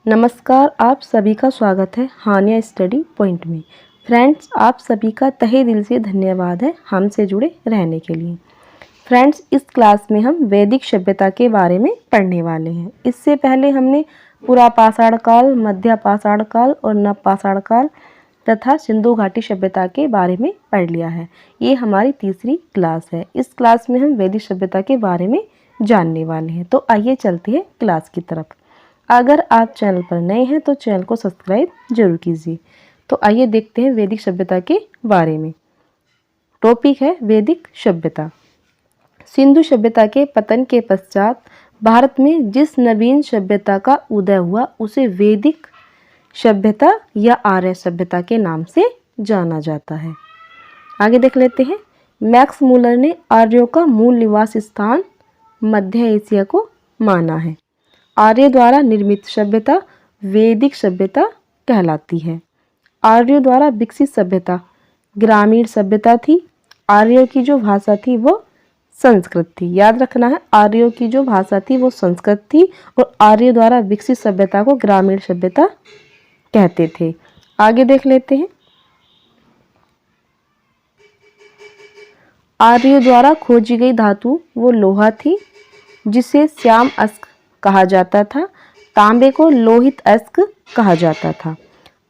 नमस्कार, आप सभी का स्वागत है हानिया स्टडी पॉइंट में। फ्रेंड्स, आप सभी का तहे दिल से धन्यवाद है हमसे जुड़े रहने के लिए। फ्रेंड्स, इस क्लास में हम वैदिक सभ्यता के बारे में पढ़ने वाले हैं। इससे पहले हमने पुरा पाषाण काल, मध्य पाषाण काल और नव पाषाण काल तथा सिंधु घाटी सभ्यता के बारे में पढ़ लिया है। ये हमारी तीसरी क्लास है। इस क्लास में हम वैदिक सभ्यता के बारे में जानने वाले हैं। तो आइए चलते हैं क्लास की तरफ। अगर आप चैनल पर नए हैं तो चैनल को सब्सक्राइब जरूर कीजिए। तो आइए देखते हैं वैदिक सभ्यता के बारे में। टॉपिक है वैदिक सभ्यता। सिंधु सभ्यता के पतन के पश्चात भारत में जिस नवीन सभ्यता का उदय हुआ उसे वैदिक सभ्यता या आर्य सभ्यता के नाम से जाना जाता है। आगे देख लेते हैं। मैक्स मूलर ने आर्यों का मूल निवास स्थान मध्य एशिया को माना है। आर्य द्वारा निर्मित सभ्यता वैदिक सभ्यता कहलाती है। आर्यों द्वारा विकसित सभ्यता ग्रामीण सभ्यता थी। आर्यों की जो भाषा थी वो संस्कृत थी। याद रखना है, आर्यों की जो भाषा थी वो संस्कृत थी और आर्यों द्वारा विकसित सभ्यता को ग्रामीण सभ्यता कहते थे। आगे देख लेते हैं। आर्यों द्वारा खोजी गई धातु वो लोहा थी, जिसे श्याम अस्क कहा जाता था। तांबे को लोहित अस्क कहा जाता था।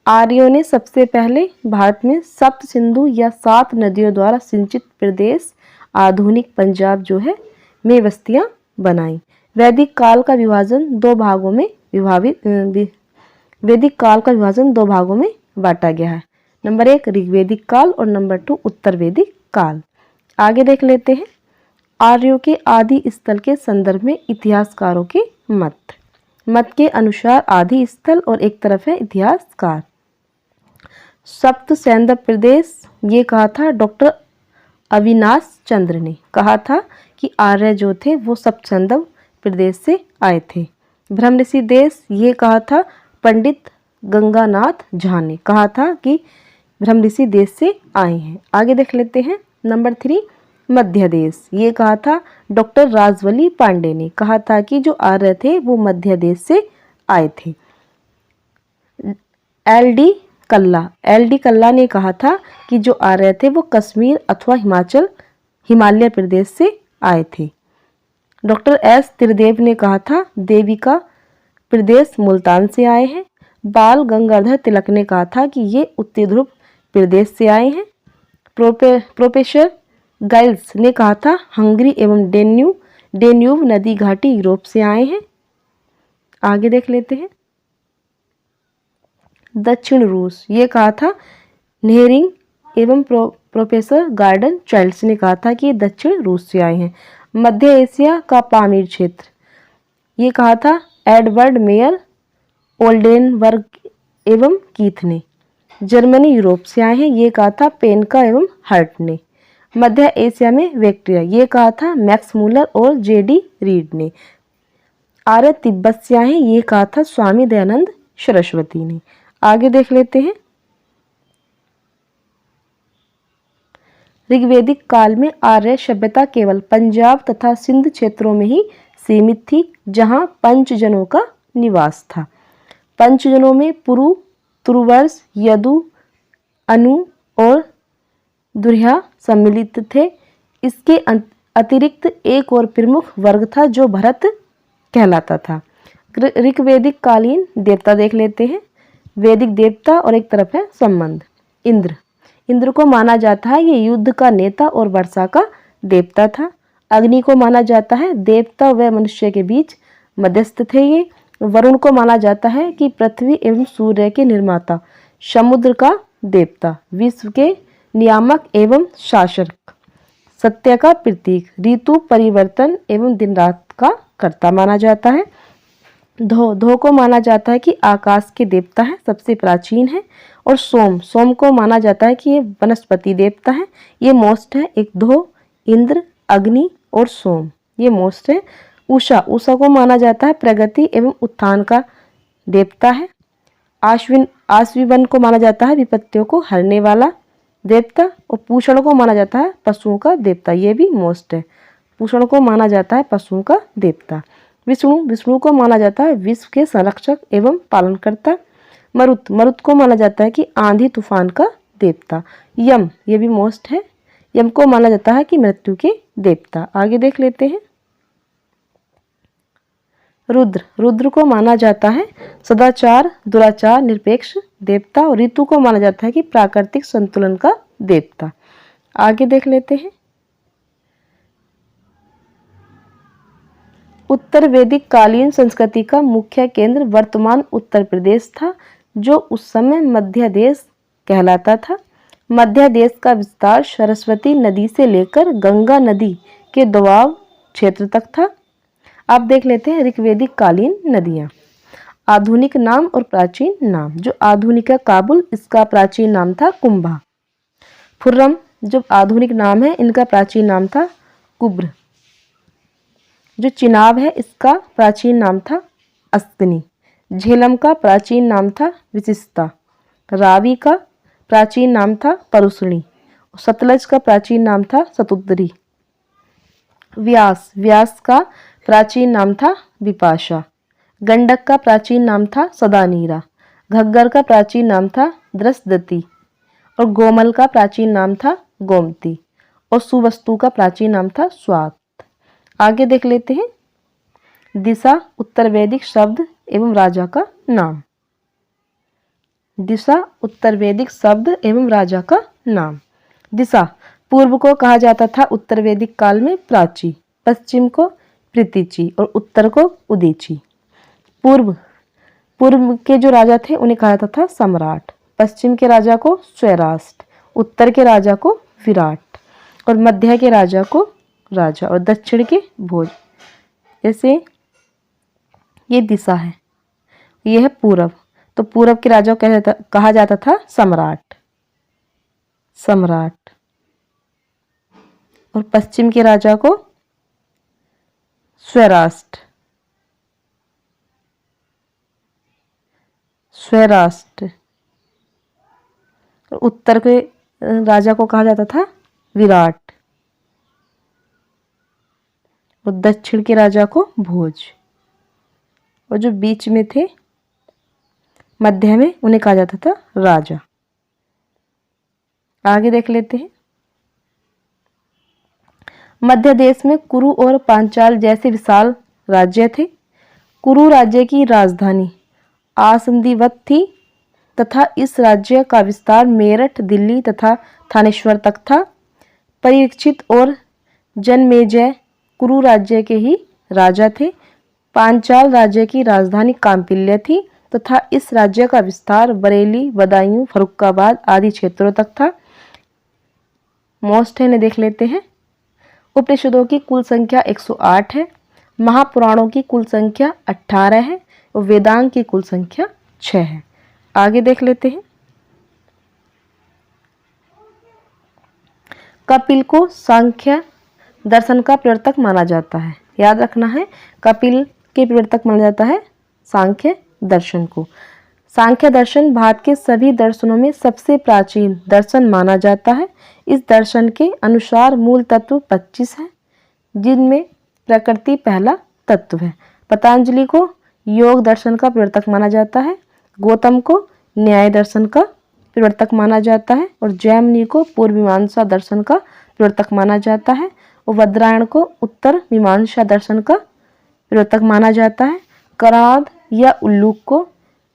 आर्यों ने सबसे पहले भारत में सप्त सिंधु या 7 नदियों द्वारा सिंचित प्रदेश आधुनिक पंजाब जो है में बस्तियां बनाई। वैदिक काल का विभाजन दो भागों में बांटा गया है। नंबर 1 ऋग्वैदिक काल और नंबर 2 उत्तर वैदिक काल। आगे देख लेते हैं। आर्यों के आदि स्थल के संदर्भ में इतिहासकारों के मत के अनुसार आदि स्थल और एक तरफ है इतिहासकार। सप्त सैंधव प्रदेश ये कहा था डॉक्टर अविनाश चंद्र ने कहा था कि आर्य जो थे वो सप्त सैंधव प्रदेश से आए थे। ब्रह्मऋषि देश ये कहा था पंडित गंगानाथ झा ने कहा था कि ब्रह्मऋषि देश से आए हैं। आगे देख लेते हैं। नंबर 3 मध्य देश ये कहा था डॉक्टर राजवली पांडे ने कहा था कि जो आर्य थे वो मध्य देश से आए थे। एल डी कल्ला ने कहा था कि जो आर्य थे वो कश्मीर अथवा हिमालय प्रदेश से आए थे। डॉक्टर एस त्रिदेव ने कहा था देविका प्रदेश मुल्तान से आए हैं। बाल गंगाधर तिलक ने कहा था कि ये उत्तरी ध्रुव प्रदेश से आए हैं। प्रोफेसर गाइल्स ने कहा था हंगरी एवं डेन्यूब नदी घाटी यूरोप से आए हैं। आगे देख लेते हैं। दक्षिण रूस ये कहा था नेहरिंग एवं प्रोफेसर गार्डन चाइल्ड्स ने कहा था कि ये दक्षिण रूस से आए हैं। मध्य एशिया का पामीर क्षेत्र ये कहा था एडवर्ड मेयर, ओल्डेनबर्ग एवं कीथ ने। जर्मनी यूरोप से आए हैं ये कहा था पेनका एवं हर्ट ने। मध्य एशिया में बैक्टीरिया ये कहा था मैक्स मूलर और जेडी रीड ने। आर्य तिब्बत से आए हैं ये कहा था स्वामी दयानंद सरस्वती ने। आगे देख लेते हैं। ऋग्वैदिक काल में आर्य सभ्यता केवल पंजाब तथा सिंध क्षेत्रों में ही सीमित थी, जहां पंचजनों का निवास था। पंचजनों में पुरु, तुर्वर्स, यदु, अनु और दुर्या सम्मिलित थे। इसके अतिरिक्त एक और प्रमुख वर्ग था जो भरत कहलाता था। ऋग्वैदिक कालीन देवता देख लेते हैं। वैदिक देवता और एक तरफ है संबंध। इंद्र को माना जाता है ये युद्ध का नेता और वर्षा का देवता था। अग्नि को माना जाता है देवता व मनुष्य के बीच मध्यस्थ थे ये। वरुण को माना जाता है कि पृथ्वी एवं सूर्य के निर्माता। समुद्र का देवता, विश्व के नियामक एवं शासक, सत्य का प्रतीक, ऋतु परिवर्तन एवं दिन रात का कर्ता माना जाता है। धो को माना जाता है कि आकाश के देवता है, सबसे प्राचीन है। और सोम को माना जाता है कि ये वनस्पति देवता है। ये मोस्ट है, एक धो, इंद्र, अग्नि और सोम, ये मोस्ट है। उषा को माना जाता है प्रगति एवं उत्थान का देवता है। आश्विन को माना जाता है विपत्तियों को हरने वाला देवता। और पूषण को माना जाता है पशुओं का देवता, ये भी मोस्ट है। पूषण को माना जाता है पशुओं का देवता। विष्णु, विष्णु को माना जाता है विश्व के संरक्षक एवं पालनकर्ता। मरुत, मरुत को माना जाता है कि आंधी तूफान का देवता। यम, ये भी मोस्ट है, यम को माना जाता है कि मृत्यु के देवता। आगे देख लेते हैं। रुद्र, रुद्र को माना जाता है सदाचार, दुराचार, निरपेक्ष देवता। और ऋतु को माना जाता है कि प्राकृतिक संतुलन का देवता। आगे देख लेते हैं। उत्तर वैदिक कालीन संस्कृति का मुख्य केंद्र वर्तमान उत्तर प्रदेश था, जो उस समय मध्य देश कहलाता था। मध्य देश का विस्तार सरस्वती नदी से लेकर गंगा नदी के दोआब क्षेत्र तक था। आप देख लेते हैं ऋग्वैदिक कालीन नदियाँ। आधुनिक नाम और प्राचीन नाम। जो आधुनिक है काबुल, इसका प्राचीन नाम था कुंभा। खुर्रम, जो आधुनिक नाम है, इनका प्राचीन नाम था कुब्र। जो चिनाब है, इसका प्राचीन नाम था अस्तिनी। झेलम का प्राचीन नाम था विशिष्टा। रावी का प्राचीन नाम था परुसणी। सतलज का प्राचीन नाम था सतुद्री। व्यास, व्यास का प्राचीन नाम था विपाशा। गंडक का प्राचीन नाम था सदानीरा। घग्गर का प्राचीन नाम था द्रसदती। और गोमल का प्राचीन नाम था गोमती। और सुवस्तु का प्राचीन नाम था स्वात। आगे देख लेते हैं। दिशा, उत्तर वैदिक शब्द एवं राजा का नाम। दिशा, उत्तर वैदिक शब्द एवं राजा का नाम। दिशा, पूर्व को कहा जाता था उत्तर वैदिक काल में प्राची, पश्चिम को प्रीतिची और उत्तर को उदीची। पूर्व, पूर्व के जो राजा थे उन्हें कहा जाता था सम्राट। पश्चिम के राजा को स्वराष्ट्र, उत्तर के राजा को विराट और मध्य के राजा को राजा और दक्षिण के भोज। जैसे ये दिशा है, ये है पूरब, तो पूरब के राजा को कहा जाता था सम्राट, सम्राट। और पश्चिम के राजा को स्वराष्ट्र, स्वराष्ट्र। और उत्तर के राजा को कहा जाता था विराट और दक्षिण के राजा को भोज। और जो बीच में थे मध्य में, उन्हें कहा जाता था राजा। आगे देख लेते हैं। मध्य देश में कुरु और पांचाल जैसे विशाल राज्य थे। कुरु राज्य की राजधानी आसंदीवत थी तथा इस राज्य का विस्तार मेरठ, दिल्ली तथा थानेश्वर तक था। परीक्षित और जनमेजय कुरु राज्य के ही राजा थे। पांचाल राज्य की राजधानी कांपिल्य थी तथा इस राज्य का विस्तार बरेली, बदायूं, फर्रुखाबाद आदि क्षेत्रों तक था। मोस्ट है, देख लेते हैं। उपनिषदों की कुल संख्या 108 है। महापुराणों की कुल संख्या 18 है और वेदांग की कुल संख्या 6 है। आगे देख लेते हैं। कपिल को सांख्य दर्शन का प्रवर्तक माना जाता है। याद रखना है, कपिल के प्रवर्तक माना जाता है सांख्य दर्शन को। सांख्य दर्शन भारत के सभी दर्शनों में सबसे प्राचीन दर्शन माना जाता है। इस दर्शन के अनुसार मूल तत्व 25 है, जिनमें प्रकृति पहला तत्व है। पतंजलि को योग दर्शन का प्रवर्तक माना जाता है। गौतम को न्याय दर्शन का प्रवर्तक माना जाता है और जैमिनी को पूर्व मीमांसा दर्शन का प्रवर्तक माना जाता है और वद्रायण को उत्तर मीमांसा दर्शन का प्रवर्तक माना जाता है। कराद या उल्लूक को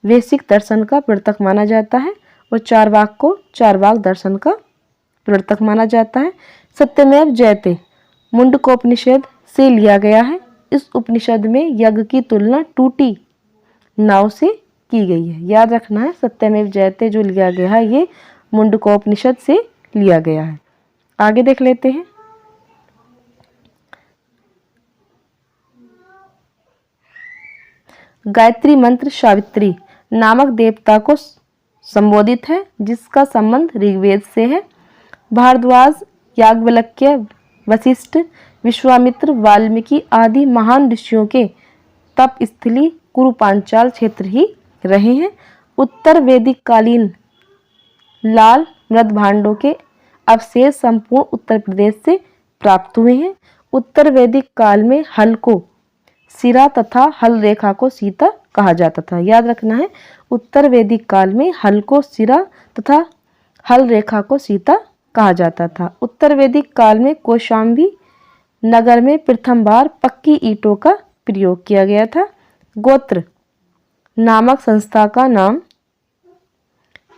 वैश्विक दर्शन का प्रवर्तक माना जाता है और चारवाक को चारवाक दर्शन का प्रवर्तक माना जाता है। सत्यमेव जयते मुंडकोपनिषद से लिया गया है। इस उपनिषद में यज्ञ की तुलना टूटी नाव से की गई है। याद रखना है, सत्यमेव जयते जो लिया गया है ये मुंडकोपनिषद से लिया गया है। आगे देख लेते हैं। गायत्री मंत्र सावित्री नामक देवता को संबोधित है, जिसका संबंध ऋग्वेद से है। भारद्वाज, याज्ञवल्क्य, वशिष्ठ, विश्वामित्र, वाल्मीकि आदि महान ऋषियों के तप स्थली कुरु पांचाल क्षेत्र ही रहे हैं। उत्तर वैदिक कालीन लाल मृद भांडों के अवशेष संपूर्ण उत्तर प्रदेश से प्राप्त हुए हैं। उत्तर वैदिक काल में हल को सिरा तथा हल रेखा को सीता कहा जाता था। याद रखना है, उत्तर वैदिक काल में हल को सिरा तथा हल रेखा को सीता कहा जाता था। उत्तर वैदिक काल में कौशाम्बी नगर में प्रथम बार पक्की ईंटों का प्रयोग किया गया था। गोत्र नामक संस्था का नाम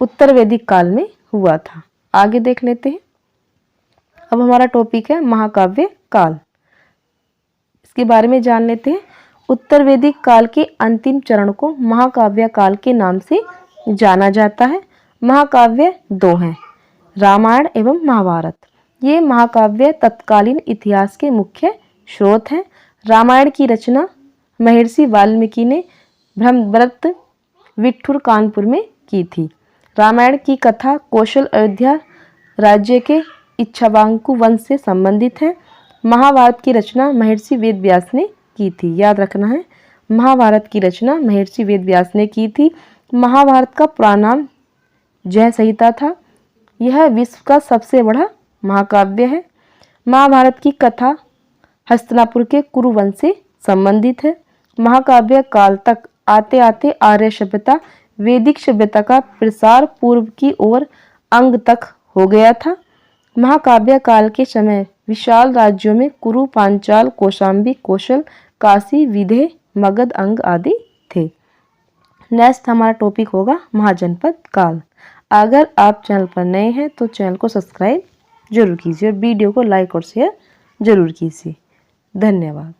उत्तर वैदिक काल में हुआ था। आगे देख लेते हैं। अब हमारा टॉपिक है महाकाव्य काल। इसके बारे में जान लेते हैं। उत्तर वैदिक काल के अंतिम चरण को महाकाव्य काल के नाम से जाना जाता है। महाकाव्य दो हैं, रामायण एवं महाभारत। ये महाकाव्य तत्कालीन इतिहास के मुख्य स्रोत हैं। रामायण की रचना महर्षि वाल्मीकि ने ब्रह्मव्रत विठुर कानपुर में की थी। रामायण की कथा कौशल अयोध्या राज्य के इक्ष्वाकु वंश से संबंधित है। महाभारत की रचना महर्षि वेदव्यास ने की थी। याद रखना है, महाभारत की रचना महर्षि वेदव्यास ने की थी। महाभारत का पूरा नाम जय संहिता था। यह विश्व का सबसे बड़ा महाकाव्य है। महाभारत की कथा हस्तिनापुर के कुरु वंश से संबंधित है। महाकाव्य काल तक आते आते आर्य सभ्यता वैदिक सभ्यता का प्रसार पूर्व की ओर अंग तक हो गया था। महाकाव्य काल के समय विशाल राज्यों में कुरु, पांचाल, कौशाम्बी, कौशल, काशी, विदेह, मगध, अंग आदि थे। नेक्स्ट हमारा टॉपिक होगा महाजनपद काल। अगर आप चैनल पर नए हैं तो चैनल को सब्सक्राइब जरूर कीजिए और वीडियो को लाइक और शेयर जरूर कीजिए। धन्यवाद।